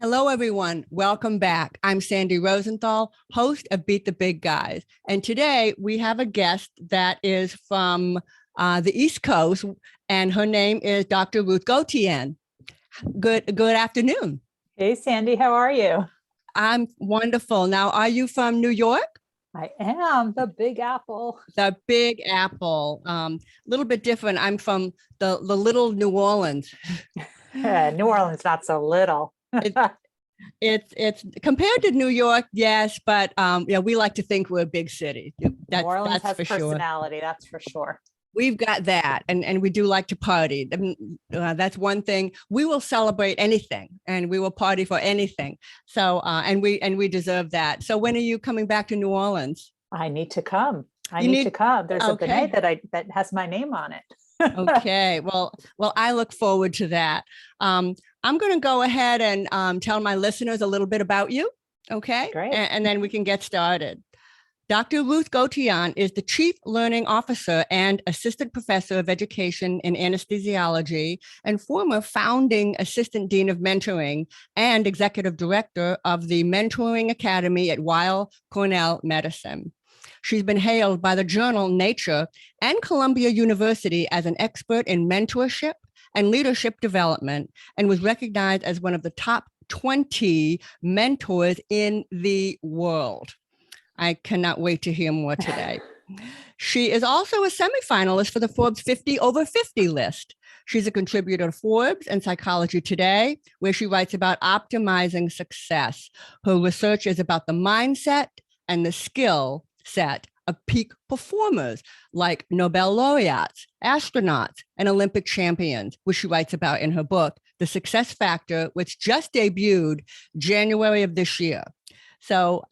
Hello, everyone. Welcome back. I'm Sandy Rosenthal, host of Beat the Big Guys. And today we have a guest that is from the East Coast, and her name is Dr. Ruth Gotian. Good afternoon. Hey, Sandy, how are you? I'm wonderful. Now, are you from New York? I am the Big Apple. The Big Apple. A little bit different. I'm from the little New Orleans. New Orleans, not so little. It's compared to New York, yes, but yeah, we like to think we're a big city. New Orleans has personality, sure. that's for sure. We've got that, and we do like to party. That's one thing. We will celebrate anything, and we will party for anything. So, and we deserve that. So, when are you coming back to New Orleans? I need to come. I need to come. There's a benet that has my name on it. Okay. Well, I look forward to that. I'm going to go ahead and tell my listeners a little bit about you. Okay. Great. And then we can get started. Dr. Ruth Gotian is the Chief Learning Officer and Assistant Professor of Education in Anesthesiology and former founding Assistant Dean of Mentoring and Executive Director of the Mentoring Academy at Weill Cornell Medicine. She's been hailed by the journal Nature and Columbia University as an expert in mentorship and leadership development, and was recognized as one of the top 20 mentors in the world. I cannot wait to hear more today. She is also a semifinalist for the Forbes 50 over 50 list. She's a contributor to Forbes and Psychology Today, where she writes about optimizing success. Her research is about the mindset and the skill set of peak performers like Nobel laureates, astronauts, and Olympic champions, which she writes about in her book, The Success Factor, which just debuted January of this year. So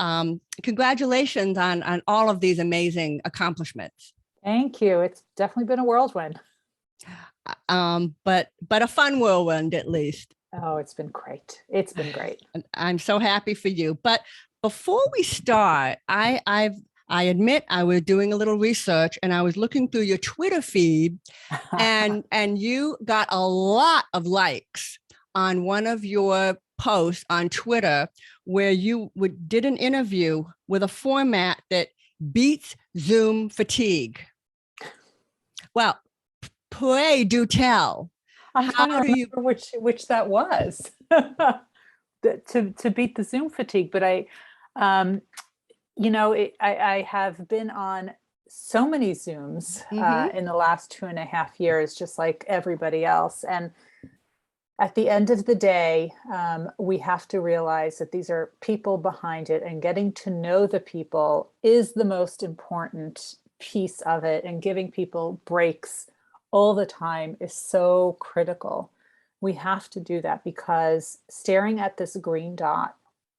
congratulations on all of these amazing accomplishments. Thank you. It's definitely been a whirlwind. But a fun whirlwind, at least. Oh, it's been great. It's been great. I'm so happy for you. But before we start, I admit I was doing a little research and I was looking through your Twitter feed and you got a lot of likes on one of your posts on Twitter where you did an interview with a format that beats Zoom fatigue. Well, pray do tell. I'm trying to remember which that was to beat the Zoom fatigue, but I have been on so many Zooms in the last 2.5 years, just like everybody else. And at the end of the day, we have to realize that these are people behind it, and getting to know the people is the most important piece of it. And giving people breaks all the time is so critical. We have to do that, because staring at this green dot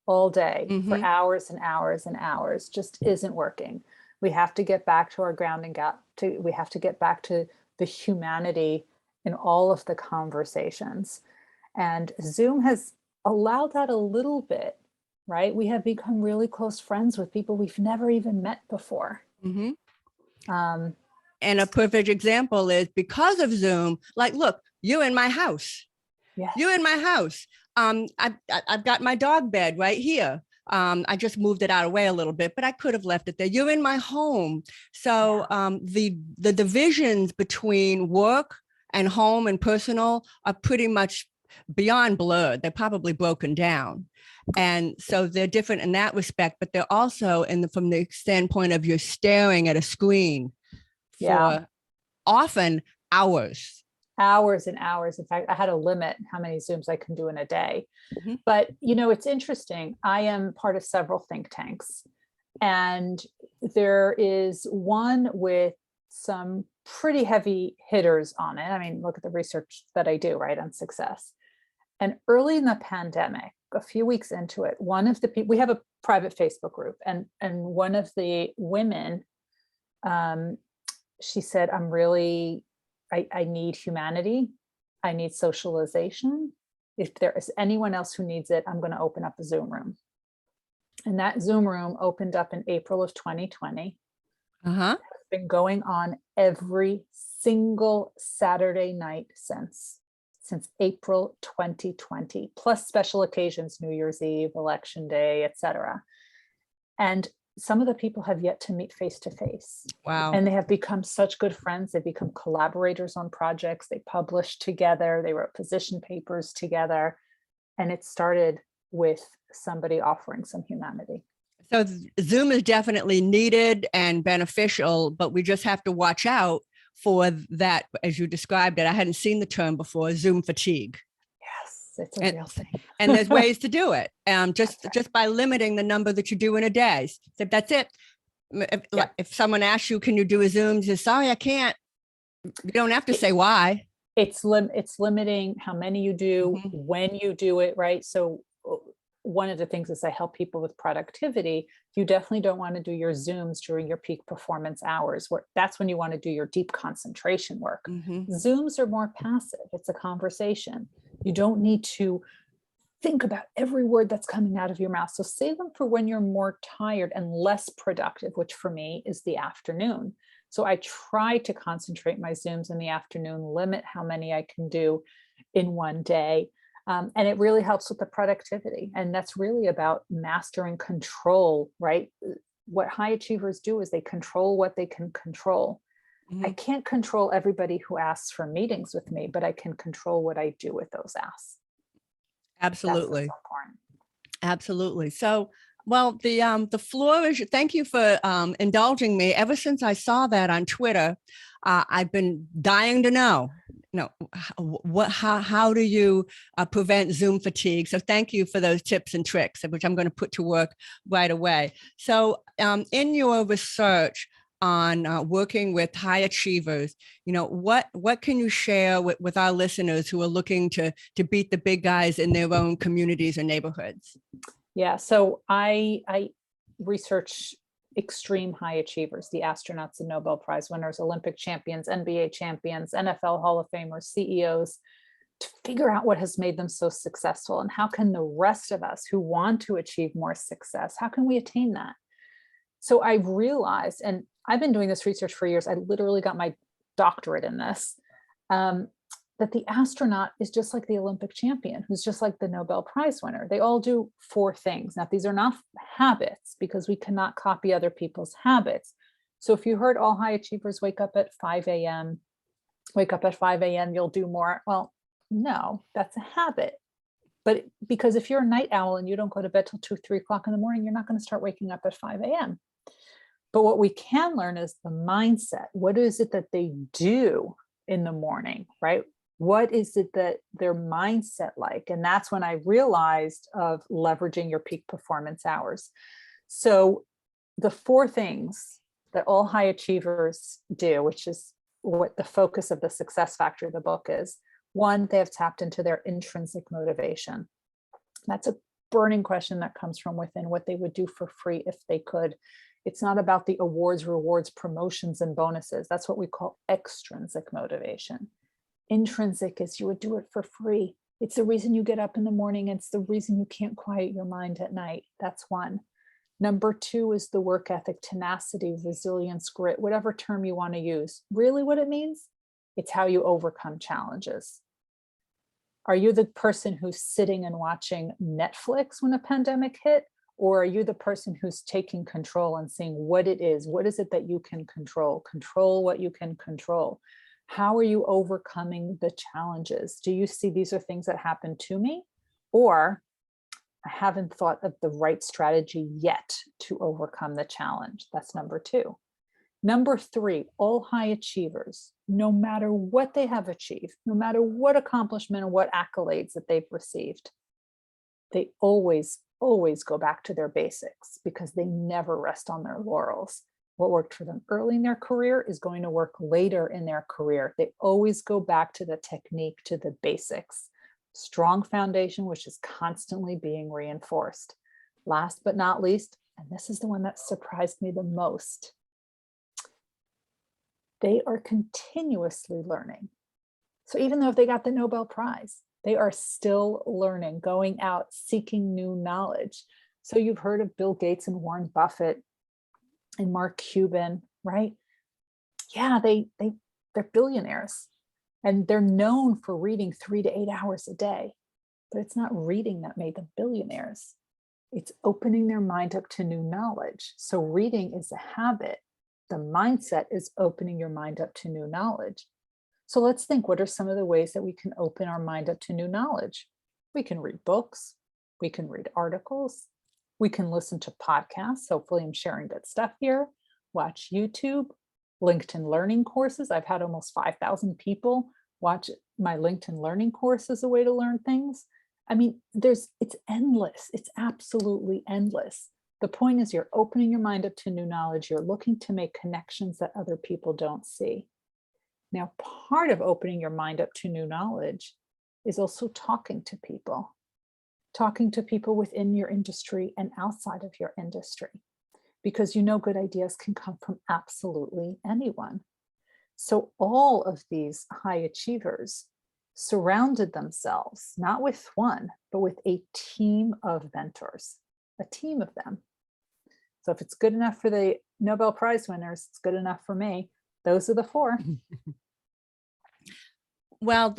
all day for hours and hours and hours just isn't working. We have to get back to our grounding gap. We have to get back to the humanity in all of the conversations. And Zoom has allowed that a little bit, right? We have become really close friends with people we've never even met before. And a perfect example is because of Zoom, like, look, you're in my house. Yes. You're in my house. I've got my dog bed right here. I just moved it out of the way a little bit, but I could have left it there. You're in my home. So the divisions between work and home and personal are pretty much beyond blurred. They're probably broken down. And so they're different in that respect, but they're also from the standpoint of you're staring at a screen for often hours. Hours and hours. In fact, I had a limit how many Zooms I can do in a day. But, it's interesting. I am part of several think tanks, and there is one with some pretty heavy hitters on it. I mean, look at the research that I do, right, on success. And early in the pandemic, a few weeks into it, one of the people, we have a private Facebook group, and one of the women, she said, I need humanity. I need socialization. If there is anyone else who needs it, I'm going to open up a Zoom room. And that Zoom room opened up in April of 2020. It's been going on every single Saturday night since. since April 2020, plus special occasions, New Year's Eve, Election Day, etc. And some of the people have yet to meet face to face. Wow. And they have become such good friends. They've become collaborators on projects. They published together. They wrote position papers together. And it started with somebody offering some humanity. So Zoom is definitely needed and beneficial, but we just have to watch out for that, as you described it. I hadn't seen the term before, Zoom fatigue. Yes, it's a real thing. And there's ways to do it. That's right. Just by limiting the number that you do in a day. So that's it. If someone asks you, can you do a Zoom? Just sorry, I can't. You don't have to say why. It's limiting how many you do, when you do it, right? So one of the things is I help people with productivity. You definitely don't want to do your Zooms during your peak performance hours. That's when you want to do your deep concentration work. Zooms are more passive. It's a conversation. You don't need to think about every word that's coming out of your mouth. So save them for when you're more tired and less productive, which for me is the afternoon. So I try to concentrate my Zooms in the afternoon, limit how many I can do in one day. And it really helps with the productivity. And that's really about mastering control, right? What high achievers do is they control what they can control. I can't control everybody who asks for meetings with me, but I can control what I do with those asks. Absolutely. That's what's important. Absolutely. So, well, the floor is, thank you for indulging me. Ever since I saw that on Twitter, I've been dying to know, how do you prevent Zoom fatigue? So thank you for those tips and tricks, which I'm going to put to work right away. So in your research on working with high achievers, what can you share with our listeners who are looking to beat the big guys in their own communities or neighborhoods? Yeah, so I research extreme high achievers, the astronauts and Nobel Prize winners, Olympic champions, NBA champions, NFL Hall of Famers, CEOs, to figure out what has made them so successful and how can the rest of us who want to achieve more success, how can we attain that? So I've realized, and I've been doing this research for years, I literally got my doctorate in this, that the astronaut is just like the Olympic champion, who's just like the Nobel Prize winner. They all do 4 things. Now, these are not habits because we cannot copy other people's habits. So if you heard all high achievers wake up at 5 a.m., you'll do more. Well, no, that's a habit. But because if you're a night owl and you don't go to bed till 2, 3 o'clock in the morning, you're not going to start waking up at 5 a.m. But what we can learn is the mindset. What is it that they do in the morning, right? What is it that their mindset like? And that's when I realized of leveraging your peak performance hours. So the 4 things that all high achievers do, which is what the focus of the success factor of the book is. 1, they have tapped into their intrinsic motivation. That's a burning question that comes from within, what they would do for free if they could. It's not about the awards, rewards, promotions, and bonuses. That's what we call extrinsic motivation. Intrinsic is you would do it for free. It's the reason you get up in the morning. It's the reason you can't quiet your mind at night. That's 1. Number 2 is the work ethic, tenacity, resilience, grit, whatever term you want to use. Really what it means? It's how you overcome challenges. Are you the person who's sitting and watching Netflix when a pandemic hit? Or are you the person who's taking control and seeing what it is? What is it that you can control? Control what you can control. How are you overcoming the challenges? Do you see these are things that happen to me? Or I haven't thought of the right strategy yet to overcome the challenge. That's number 2. Number 3, all high achievers, no matter what they have achieved, no matter what accomplishment or what accolades that they've received, they always go back to their basics because they never rest on their laurels. What worked for them early in their career is going to work later in their career. They always go back to the technique, to the basics. Strong foundation, which is constantly being reinforced. Last but not least, and this is the one that surprised me the most, they are continuously learning. So even though if they got the Nobel Prize, they are still learning, going out, seeking new knowledge. So you've heard of Bill Gates and Warren Buffett and Mark Cuban, right? Yeah, they're billionaires. And they're known for reading 3 to 8 hours a day, but it's not reading that made them billionaires. It's opening their mind up to new knowledge. So reading is a habit. The mindset is opening your mind up to new knowledge. So let's think, what are some of the ways that we can open our mind up to new knowledge? We can read books. We can read articles. We can listen to podcasts. Hopefully I'm sharing good stuff here. Watch YouTube, LinkedIn learning courses. I've had almost 5,000 people watch my LinkedIn learning course as a way to learn things. I mean, it's endless. It's absolutely endless. The point is you're opening your mind up to new knowledge. You're looking to make connections that other people don't see. Now, part of opening your mind up to new knowledge is also talking to people within your industry and outside of your industry, because good ideas can come from absolutely anyone. So all of these high achievers surrounded themselves, not with one, but with a team of mentors, a team of them. So if it's good enough for the Nobel Prize winners, it's good enough for me. Those are the 4. Well,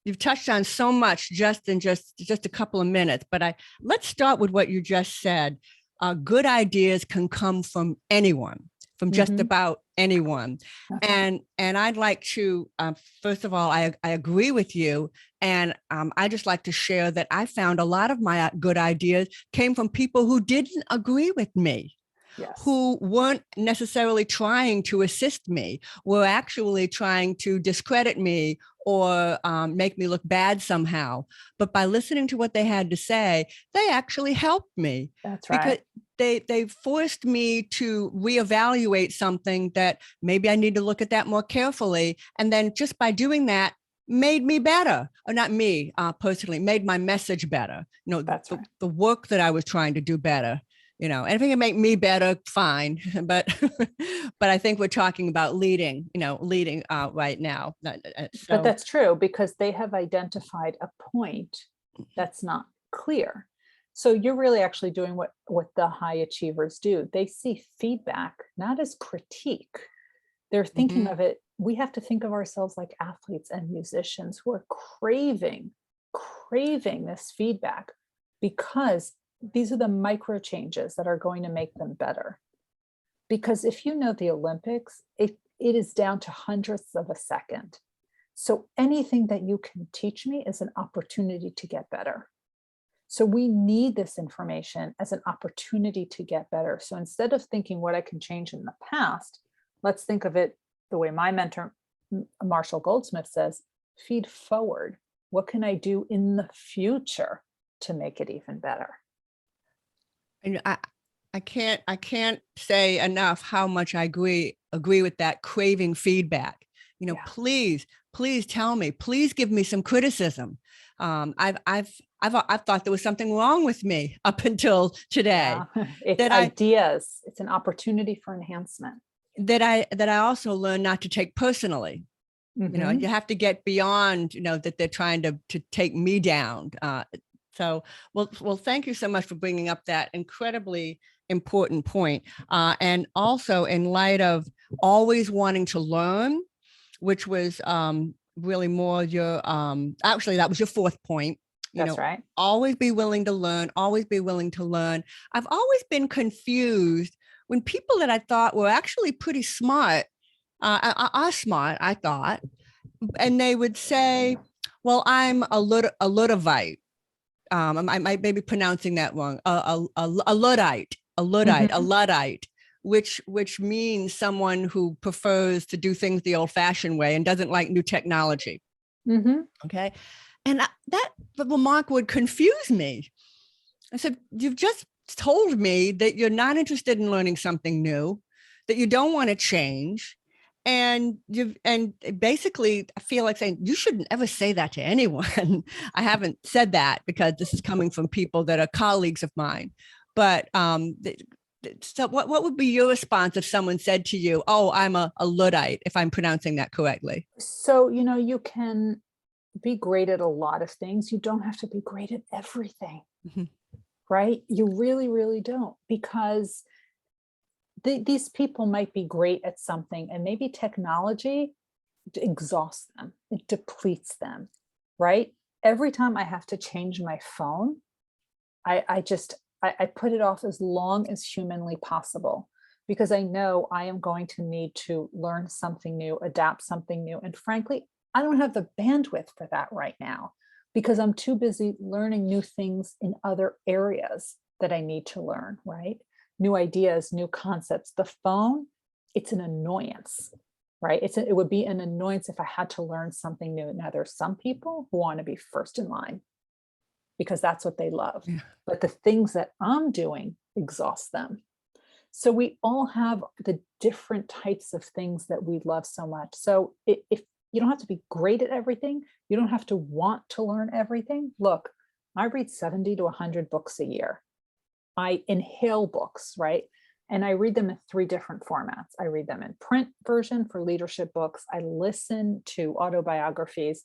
you've touched on so much just in just a couple of minutes, but let's start with what you just said. Good ideas can come from anyone, from just about anyone. And I'd like to, first of all, I agree with you. And I just like to share that I found a lot of my good ideas came from people who didn't agree with me. Yes. Who weren't necessarily trying to assist me, were actually trying to discredit me or make me look bad somehow. But by listening to what they had to say, they actually helped me. That's right. Because they forced me to reevaluate something that maybe I need to look at that more carefully. And then just by doing that, made me better, or not me personally, made my message better. That's right. The work that I was trying to do better. And if it can make me better, fine. But I think we're talking about leading right now. But that's true, because they have identified a point that's not clear. So you're really actually doing what the high achievers do. They see feedback not as critique. They're thinking of it. We have to think of ourselves like athletes and musicians who are craving this feedback, because these are the micro changes that are going to make them better. Because if the Olympics, it is down to hundredths of a second. So anything that you can teach me is an opportunity to get better. So we need this information as an opportunity to get better. So instead of thinking what I can change in the past, let's think of it the way my mentor, Marshall Goldsmith, says, feed forward. What can I do in the future to make it even better? And I can't say enough how much I agree with that, craving feedback. Please tell me, please give me some criticism. I've thought there was something wrong with me up until today. Yeah. It's ideas. It's an opportunity for enhancement. That I also learned not to take personally. You have to get beyond, that they're trying to take me down. So, well, thank you so much for bringing up that incredibly important point. And also in light of always wanting to learn, which was really more your, actually, that was your 4th point. That's right. Always be willing to learn, always be willing to learn. I've always been confused when people that I thought were actually pretty smart, are smart, I thought, and they would say, well, I'm a Luddite. I might be pronouncing that wrong. A Luddite, which means someone who prefers to do things the old-fashioned way and doesn't like new technology. Okay, and that remark would confuse me. I said, you've just told me that you're not interested in learning something new, that you don't want to change. And basically I feel like saying you shouldn't ever say that to anyone. I haven't said that because this is coming from people that are colleagues of mine. But so what would be your response if someone said to you, oh, I'm a Luddite, if I'm pronouncing that correctly? So, you can be great at a lot of things. You don't have to be great at everything, right? You really, really don't, because these people might be great at something, and maybe technology, exhausts them. It depletes them, right? Every time I have to change my phone, I put it off as long as humanly possible, because I know I am going to need to learn something new, adapt something new. And frankly, I don't have the bandwidth for that right now, because I'm too busy learning new things in other areas that I need to learn, right? New ideas, new concepts. The phone, it's an annoyance, right? It would be an annoyance if I had to learn something new. Now, there's some people who want to be first in line because that's what they love. Yeah. But the things that I'm doing exhaust them. So we all have the different types of things that we love so much. So if you don't have to be great at everything, you don't have to want to learn everything. Look, I read 70 to 100 books a year. I inhale books, right? And I read them in 3 different formats. I read them in print version for leadership books. I listen to autobiographies,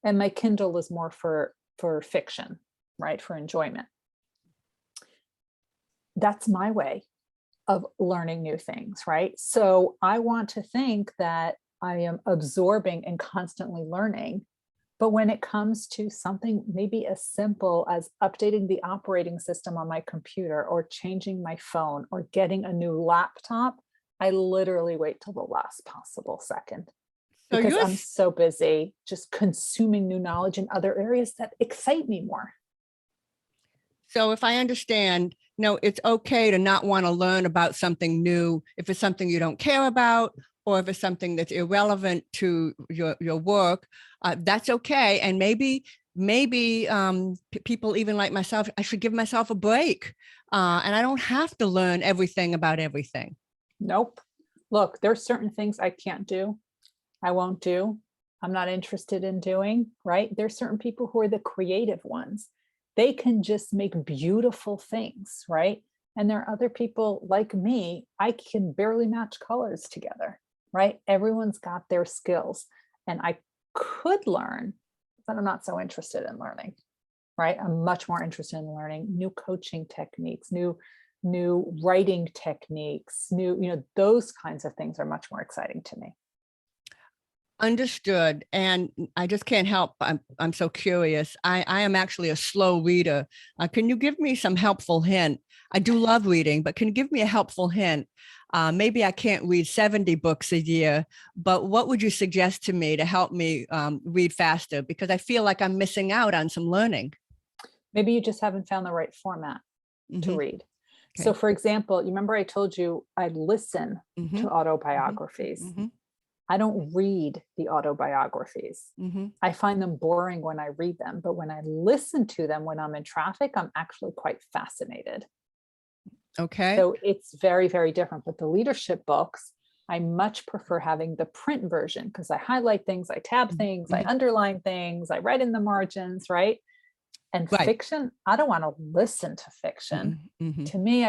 and my Kindle is more for fiction, right? For enjoyment. That's my way of learning new things, right? So I want to think that I am absorbing and constantly learning. But when it comes to something maybe as simple as updating the operating system on my computer, or changing my phone, or getting a new laptop, I literally wait till the last possible second, So because you're I'm so busy just consuming new knowledge in other areas that excite me more. So if I understand, it's okay to not want to learn about something new if it's something you don't care about, or if it's something that's irrelevant to your work. That's okay. And maybe people even like myself, I should give myself a break. And I don't have to learn everything about everything. Nope. Look, there's certain things I can't do. I won't do. I'm not interested in doing, right? There's certain people who are the creative ones. They can just make beautiful things, right? And there are other people like me, I can barely match colors together, right? Everyone's got their skills, and I could learn, but I'm not so interested in learning, right? I'm much more interested in learning new coaching techniques, new writing techniques, those kinds of things are much more exciting to me. Understood. And I just can't help. I'm so curious. I am actually a slow reader. Can you give me some helpful hint? I do love reading, but can you give me a helpful hint? Maybe I can't read 70 books a year, but what would you suggest to me to help me read faster? Because I feel like I'm missing out on some learning. Maybe you just haven't found the right format to read. Okay. So for example, you remember I told you I listen to autobiographies. I don't read the autobiographies. I find them boring when I read them, but when I listen to them when I'm in traffic, I'm actually quite fascinated. Okay. So it's very, very different. But the leadership books, I much prefer having the print version, because I highlight things, I tab things, I underline things, I write in the margins, right? And fiction, I don't want to listen to fiction. To me,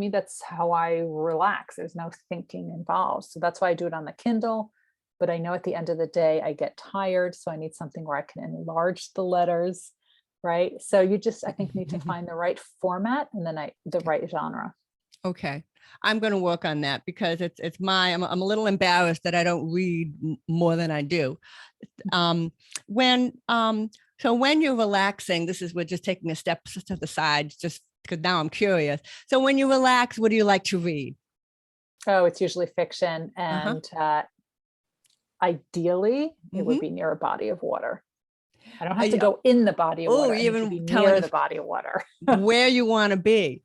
that's how I relax. There's no thinking involved. So that's why I do it on the Kindle. But I know at the end of the day, I get tired. So I need something where I can enlarge the letters, right? So you just, I think, need to find the right format, and then the right genre. Okay. I'm going to work on that, because I'm a little embarrassed that I don't read more than I do. So when you're relaxing, we're just taking a step to the side, just because now I'm curious. So when you relax, what do you like to read? Oh, it's usually fiction. And ideally, it would be near a body of water. I don't have to go in the body of water. I need to be near the body of water. Where you want to be.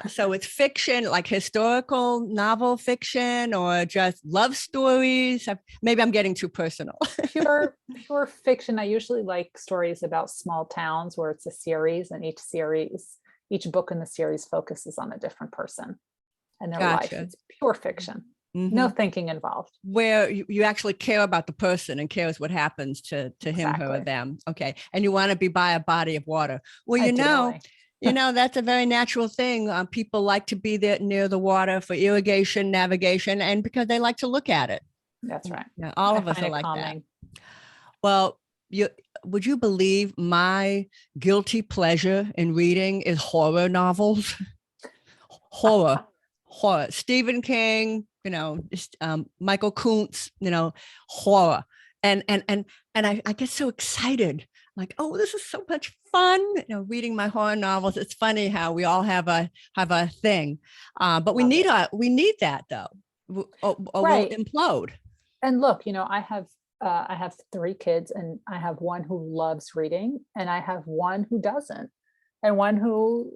So it's fiction, like historical novel fiction, or just love stories. Maybe I'm getting too personal. Pure fiction. I usually like stories about small towns where it's a series, and each book in the series focuses on a different person and their life. It's pure fiction. No thinking involved. Where you actually care about the person and cares what happens to him, her, or them. Okay. And you want to be by a body of water. Well, that's a very natural thing. People like to be there near the water for irrigation, navigation, and because they like to look at it. That's right. All of us are like that. Well, would you believe my guilty pleasure in reading is horror novels? Horror. Stephen King, Michael Kuntz, horror. And I get so excited, like, oh, this is so much fun, reading my horror novels. It's funny how we all have a thing, but we need that though, or we'll Right. implode. And look, I have 3 kids, and I have one who loves reading, and I have one who doesn't, and one who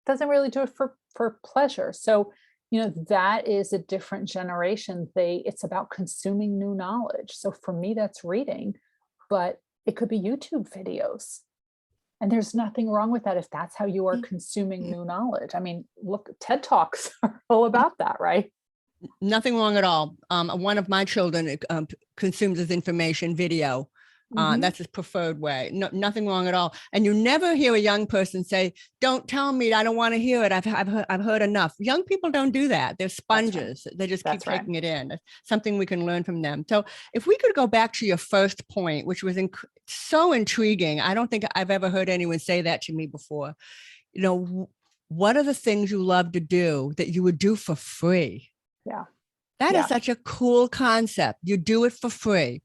doesn't really do it for pleasure. So, that is a different generation. It's about consuming new knowledge. So for me, that's reading, but it could be YouTube videos. And there's nothing wrong with that if that's how you are consuming new knowledge. I mean, look, TED Talks are all about that, right? Nothing wrong at all. One of my children consumes his information video. That's his preferred way. No, nothing wrong at all. And you never hear a young person say, "Don't tell me, I don't want to hear it. I've heard enough." Young people don't do that. They're sponges. Right. They just keep taking it in. It's something we can learn from them. So if we could go back to your first point, which was so intriguing. I don't think I've ever heard anyone say that to me before. What are the things you love to do that you would do for free? Yeah. That is such a cool concept. You do it for free.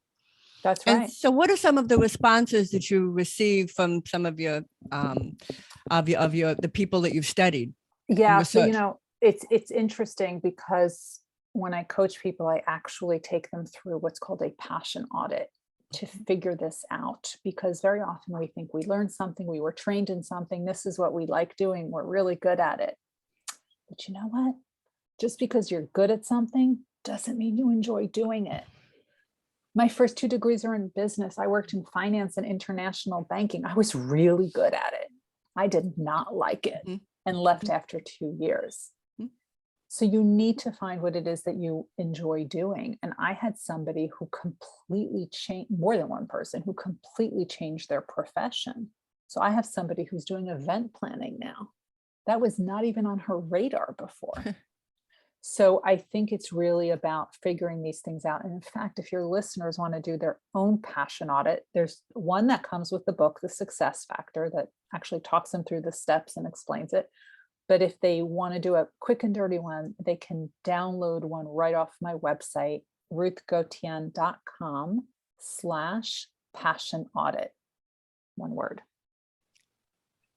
That's right. And so what are some of the responses that you receive from some of your the people that you've studied? Yeah. So, it's interesting because when I coach people, I actually take them through what's called a passion audit to figure this out, because very often we think we learned something, we were trained in something, this is what we like doing, we're really good at it. But you know what? Just because you're good at something doesn't mean you enjoy doing it. My first 2 degrees are in business. I worked in finance and international banking. I was really good at it. I did not like it and left after 2 years. So you need to find what it is that you enjoy doing. And I had somebody who completely changed, more than one person who completely changed their profession. So I have somebody who's doing event planning now. That was not even on her radar before. So I think it's really about figuring these things out. And in fact, if your listeners want to do their own passion audit, there's one that comes with the book, The Success Factor, that actually talks them through the steps and explains it. But if they want to do a quick and dirty one, they can download one right off my website, ruthgotian.com/passion audit. One word.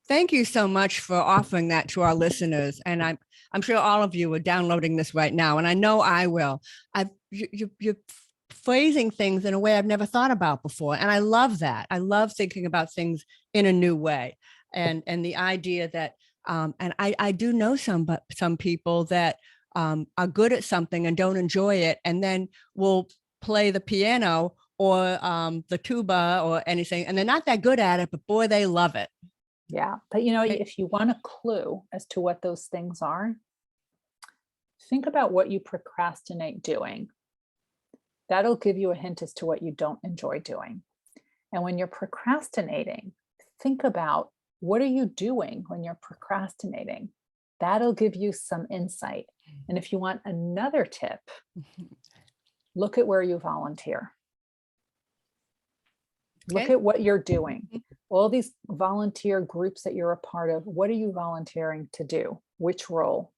Thank you so much for offering that to our listeners. And I'm sure all of you are downloading this right now. And I know I will. You're phrasing things in a way I've never thought about before. And I love that. I love thinking about things in a new way. And the idea that, and I do know some people that are good at something and don't enjoy it, and then will play the piano or the tuba or anything, and they're not that good at it, but boy, they love it. Yeah. But if you want a clue as to what those things are, think about what you procrastinate doing. That'll give you a hint as to what you don't enjoy doing. And when you're procrastinating, think about, what are you doing when you're procrastinating? That'll give you some insight. And if you want another tip, look at where you volunteer. Look at what you're doing. All these volunteer groups that you're a part of, what are you volunteering to do? Which role?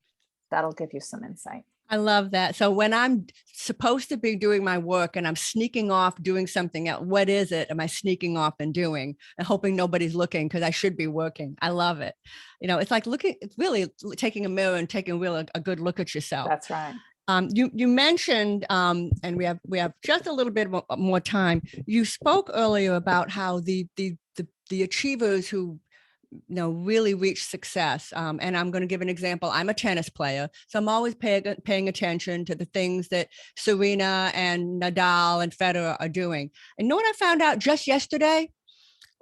That'll give you some insight. I love that. So when I'm supposed to be doing my work and I'm sneaking off doing something else, what is it am I sneaking off and doing and hoping nobody's looking because I should be working? I love it. It's like it's really taking a mirror and taking a good look at yourself. That's right. You mentioned, and we have just a little bit more time. You spoke earlier about how the achievers who really reach success. And I'm going to give an example. I'm a tennis player, so I'm always paying attention to the things that Serena and Nadal and Federer are doing. And you know what I found out just yesterday?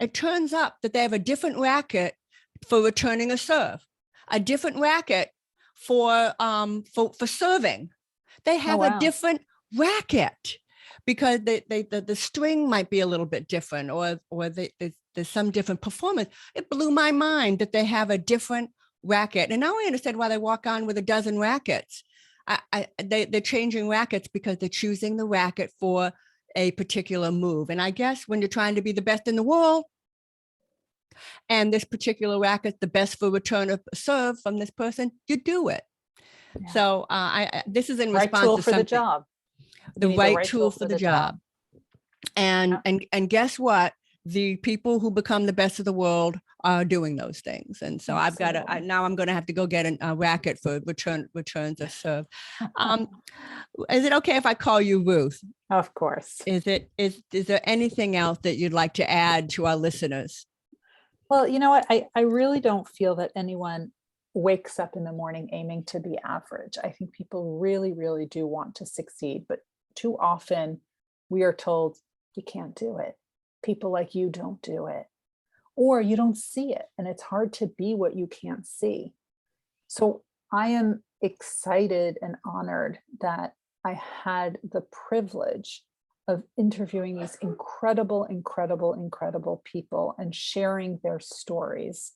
It turns up that they have a different racket for returning a serve, a different racket for serving. They have a different racket because the string might be a little bit different, or there's some different performance. It blew my mind that they have a different racket. And now I understand why they walk on with a dozen rackets. They're changing rackets because they're choosing the racket for a particular move. And I guess when you're trying to be the best in the world, and this particular racket, the best for return of serve from this person, you do it. Yeah. So this is in response to something. The right tool for the job. The right tool for the job. And guess what? The people who become the best of the world are doing those things. And so now I'm going to have to go get a racket for returns of serve. Is it okay if I call you Ruth? Of course. Is there anything else that you'd like to add to our listeners? Well, you know what? I really don't feel that anyone wakes up in the morning aiming to be average. I think people really, really do want to succeed, but too often we are told you can't do it. People like you don't do it, or you don't see it. And it's hard to be what you can't see. So I am excited and honored that I had the privilege of interviewing these incredible, incredible, incredible people and sharing their stories,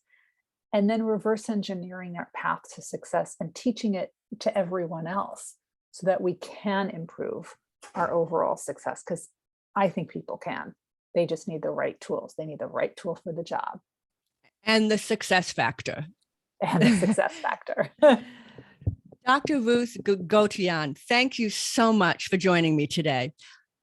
and then reverse engineering their path to success and teaching it to everyone else so that we can improve our overall success. Because I think people can. They just need the right tools. They need the right tool for the job. And the success factor. Dr. Ruth Gotian, thank you so much for joining me today.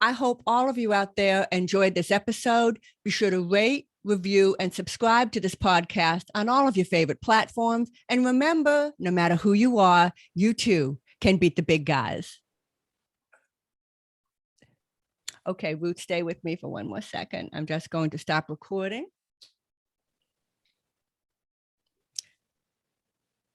I hope all of you out there enjoyed this episode. Be sure to rate, review, and subscribe to this podcast on all of your favorite platforms. And remember, no matter who you are, you too can beat the big guys. Okay, Ruth, stay with me for one more second. I'm just going to stop recording.